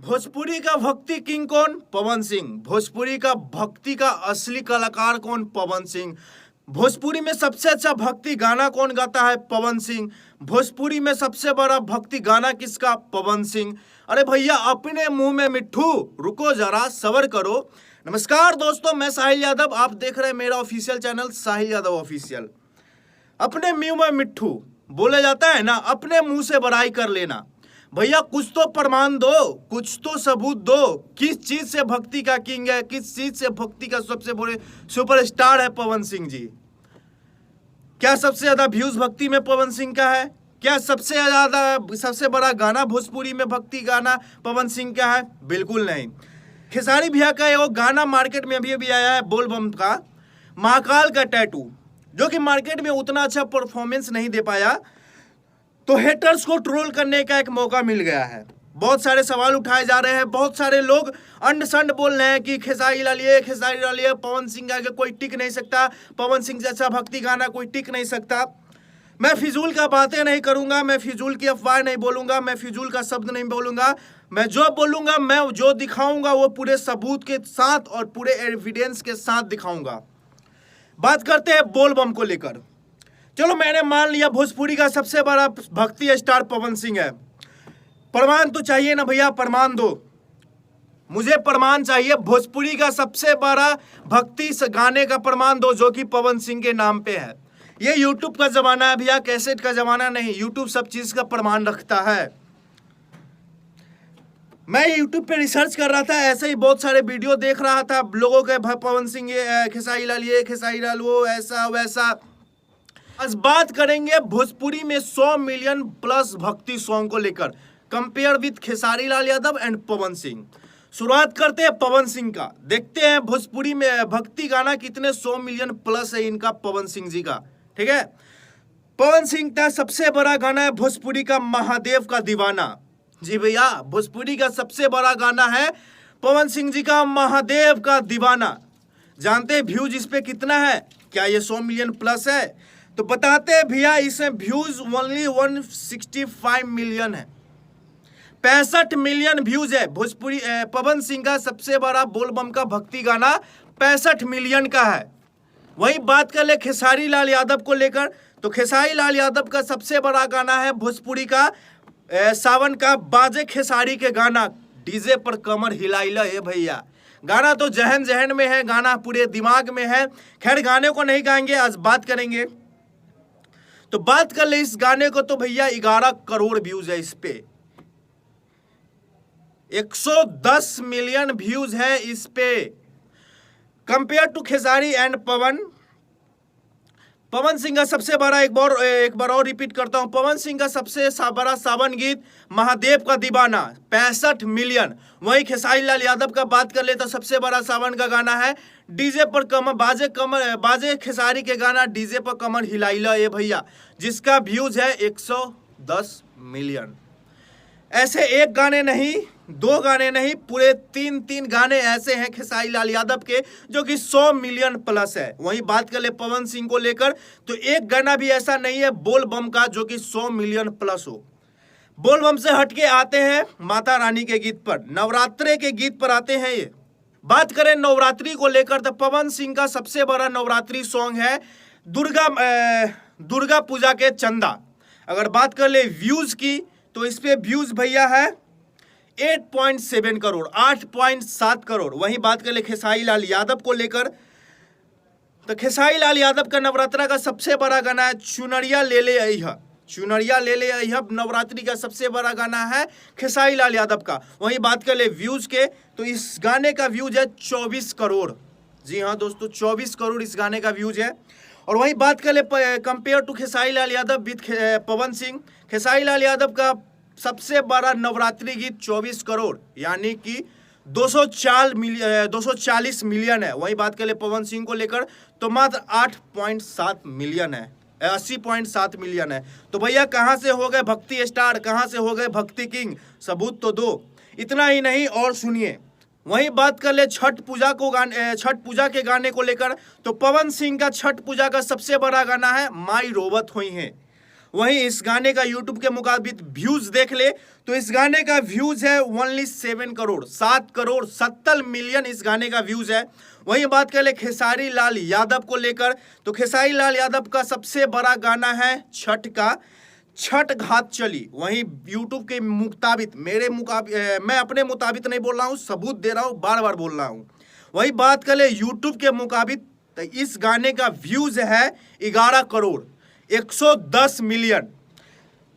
भोजपुरी का भक्ति किंग कौन? पवन सिंह। भोजपुरी का भक्ति का असली कलाकार कौन? पवन सिंह। भोजपुरी में सबसे अच्छा भक्ति गाना कौन गाता है? पवन सिंह। भोजपुरी में सबसे बड़ा भक्ति गाना किसका? पवन सिंह। अरे भैया अपने मुंह में मिट्ठू, रुको जरा सबर करो। नमस्कार दोस्तों, मैं साहिल यादव, आप देख रहे हैं मेरा ऑफिशियल चैनल साहिल यादव ऑफिशियल। अपने मुंह में मिट्ठू बोले जाता है ना, अपने मुंह से बड़ाई कर लेना। भैया कुछ तो प्रमाण दो, कुछ तो सबूत दो, किस चीज से भक्ति का किंग है, किस चीज से भक्ति का सबसे बड़े सुपरस्टार है पवन सिंह जी। क्या सबसे ज्यादा व्यूज भक्ति में पवन सिंह का है? क्या सबसे बड़ा गाना भोजपुरी में भक्ति गाना पवन सिंह का है? बिल्कुल नहीं। खेसारी भैया का एक गाना मार्केट में अभी आया है, बोल बम का, महाकाल का टैटू, जो कि मार्केट में उतना अच्छा परफॉर्मेंस नहीं दे पाया, तो हेटर्स को ट्रोल करने का एक मौका मिल गया है। बहुत सारे सवाल उठाए जा रहे हैं, बहुत सारे लोग अंड संड बोल रहे हैं कि खेसारी लाल ये पवन सिंह आगे कोई टिक नहीं सकता, पवन सिंह जैसा भक्ति गाना कोई टिक नहीं सकता। मैं फिजूल का बातें नहीं करूंगा, मैं फिजूल की अफवाह नहीं बोलूंगा, मैं फिजूल का शब्द नहीं बोलूंगा। मैं जो बोलूंगा, मैं जो दिखाऊंगा वो पूरे सबूत के साथ और पूरे एविडेंस के साथ दिखाऊंगा। बात करते हैं बोल बम को लेकर। चलो मैंने मान लिया भोजपुरी का सबसे बड़ा भक्ति स्टार पवन सिंह है, प्रमाण तो चाहिए ना भैया, प्रमाण दो, मुझे प्रमाण चाहिए। भोजपुरी का सबसे बड़ा भक्ति गाने का प्रमाण दो जो कि पवन सिंह के नाम पे है। ये यूट्यूब का जमाना है भैया, कैसेट का जमाना नहीं। यूट्यूब सब चीज का प्रमाण रखता है। मैं यूट्यूब पे रिसर्च कर रहा था, ऐसे ही बहुत सारे वीडियो देख रहा था लोगों के, पवन सिंह ये, खेसारी लाल वो, ऐसा वैसा। आज बात करेंगे भोजपुरी में 100 मिलियन प्लस भक्ति सॉन्ग को लेकर, compare with Khesari Lal Yadav and Pawan Singh. शुरुआत करते हैं पवन सिंह का, देखते हैं भोजपुरी में भक्ति गाना कितने 100 मिलियन प्लस है इनका, पवन सिंह जी का। ठीक है, पवन सिंह का सबसे बड़ा गाना है भोजपुरी का महादेव का दीवाना। जी भैया, भोजपुरी का सबसे बड़ा गाना है पवन सिंह जी का महादेव का दीवाना। जानते हैं व्यूज इस पे कितना है? क्या ये 100 मिलियन प्लस है? तो बताते हैं भैया, इसमें व्यूज ओनली 165 मिलियन है, 65 मिलियन व्यूज है। भोजपुरी पवन सिंह का सबसे बड़ा बोलबम का भक्ति गाना 65 मिलियन का है। वही बात कर ले खेसारी लाल यादव को लेकर, तो खेसारी लाल यादव का सबसे बड़ा गाना है भोजपुरी का सावन का बाजे खेसारी के गाना, डीजे पर कमर हिलाइला है भैया। गाना तो जहन जहन में है, गाना पूरे दिमाग में है। खैर गाने को नहीं गाएंगे, आज बात करेंगे। तो बात कर ले इस गाने को, तो भैया 11 करोड़ व्यूज है इस पे, 110 मिलियन व्यूज है इस पे। Compare to Khesari and Pawan Singh का सबसे बड़ा, एक बार और रिपीट करता हूं, पवन सिंह का सबसे बड़ा सावन गीत महादेव का दीवाना 65 मिलियन। वहीं खेसारी लाल यादव का बात कर ले तो सबसे बड़ा सावन का गाना है डीजे पर कमर बाजे खेसारी के गाना डीजे पर कमर हिलाइला ये भैया, जिसका व्यूज है 110 मिलियन। ऐसे एक गाने नहीं, दो गाने नहीं, पूरे तीन गाने ऐसे हैं खेसारी लाल यादव के जो कि 100 मिलियन प्लस है। वहीं बात कर ले पवन सिंह को लेकर, तो एक गाना भी ऐसा नहीं है बोल बम का जो कि 100 मिलियन प्लस हो। बोल बम से हटके आते हैं माता रानी के गीत पर, नवरात्रे के गीत पर आते हैं। ये बात करें नवरात्रि को लेकर, तो पवन सिंह का सबसे बड़ा नवरात्रि सॉन्ग है दुर्गा पूजा के चंदा। अगर बात कर ले व्यूज की, तो इस पे व्यूज भैया है 8.7 करोड़, 8.7 करोड़। वहीं बात कर ले खेसारी लाल यादव को लेकर, तो खेसारी लाल यादव का नवरात्रा का सबसे बड़ा गाना है चुनरिया ले ले अइहा। चुनरिया ले ले अइहा नवरात्रि का सबसे बड़ा गाना है खेसारी लाल यादव का। वहीं बात कर ले व्यूज के, तो इस गाने का व्यूज है 24 करोड़। जी हाँ दोस्तों, 24 करोड़ इस गाने का व्यूज है। और वहीं बात कर ले compare to Khesari Lal Yadav with Pawan Singh, Khesari Lal Yadav का सबसे बड़ा नवरात्रि गीत 24 करोड़ यानी कि 240 मिलियन है। वहीं बात कर ले पवन सिंह को लेकर, तो मात्र 8.7 मिलियन है, 80.7 मिलियन है। तो भैया कहाँ से हो गए भक्ति स्टार, कहाँ से हो गए भक्ति किंग? सबूत तो दो। इतना ही नहीं, और सुनिए। वहीं बात कर ले छठ पूजा के गाने को लेकर, तो पवन सिंह का छठ पूजा का सबसे बड़ा गाना है माई रोबत हुई है। वहीं इस गाने का यूट्यूब के मुताबिक व्यूज देख ले तो इस गाने का व्यूज है ओनली 7 करोड़, 7 करोड़ 70 मिलियन इस गाने का व्यूज है। वहीं बात कर ले खेसारी लाल यादव को लेकर तो खेसारी लाल यादव का सबसे बड़ा गाना है छठ का, छठ घाट चली। वहीं यूट्यूब के मुताबिक मैं अपने मुताबिक नहीं बोल रहा हूँ, सबूत दे रहा हूँ, बार बार बोल रहा हूँ। वही बात कर ले यूट्यूब के मुताबिक तो इस गाने का व्यूज है 11 करोड़ 110 मिलियन।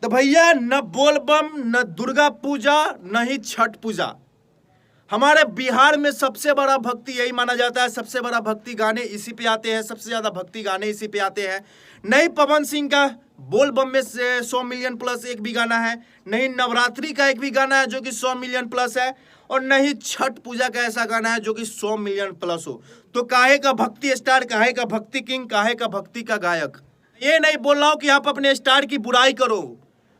तो भैया न बोलबम, न दुर्गा पूजा, न ही छठ पूजा, हमारे बिहार में सबसे बड़ा भक्ति यही माना जाता है, सबसे बड़ा भक्ति गाने इसी पे आते हैं, सबसे ज्यादा भक्ति गाने इसी पे आते हैं। नहीं पवन सिंह का बोल बम में 100 मिलियन प्लस एक भी गाना है, नहीं नवरात्रि का एक भी गाना है जो कि 100 मिलियन प्लस है, और नहीं छठ पूजा का ऐसा गाना है जो कि 100 मिलियन प्लस हो। तो काहे का भक्ति स्टार, काहे का भक्ति किंग, काहे का भक्ति का गायक। ये नहीं बोल रहा हूं कि आप अपने स्टार की बुराई करो,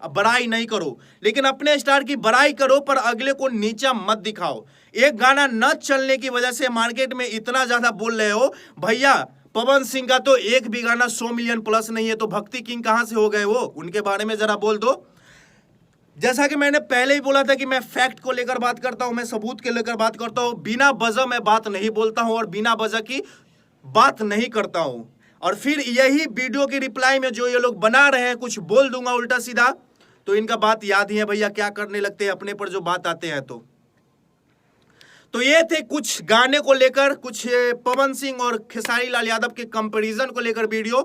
अब बड़ाई नहीं करो, लेकिन अपने स्टार की बड़ाई करो पर अगले को नीचा मत दिखाओ। एक गाना न चलने की वजह से मार्केट में इतना ज्यादा बोल रहे हो। भैया पवन सिंह का तो एक भी गाना 100 मिलियन प्लस नहीं है, तो भक्ति किंग कहां से हो गए वो, उनके बारे में जरा बोल दो। जैसा कि मैंने पहले ही बोला था कि मैं फैक्ट को लेकर बात करता हूं, मैं सबूत के लेकर बात करता हूं, बिना वजह मैं बात नहीं बोलता हूं और बिना वजह की बात नहीं करता हूं। और फिर यही वीडियो की रिप्लाई में जो ये लोग बना रहे हैं कुछ बोल दूंगा उल्टा सीधा, तो इनका बात याद ही है भैया, क्या करने लगते हैं अपने पर जो बात आते हैं। तो ये थे कुछ गाने को लेकर, कुछ पवन सिंह और खेसारी लाल यादव के कंपैरिजन को लेकर वीडियो।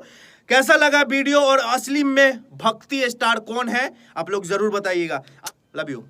कैसा लगा वीडियो और असली में भक्ति स्टार कौन है आप लोग जरूर बताइएगा। Love you.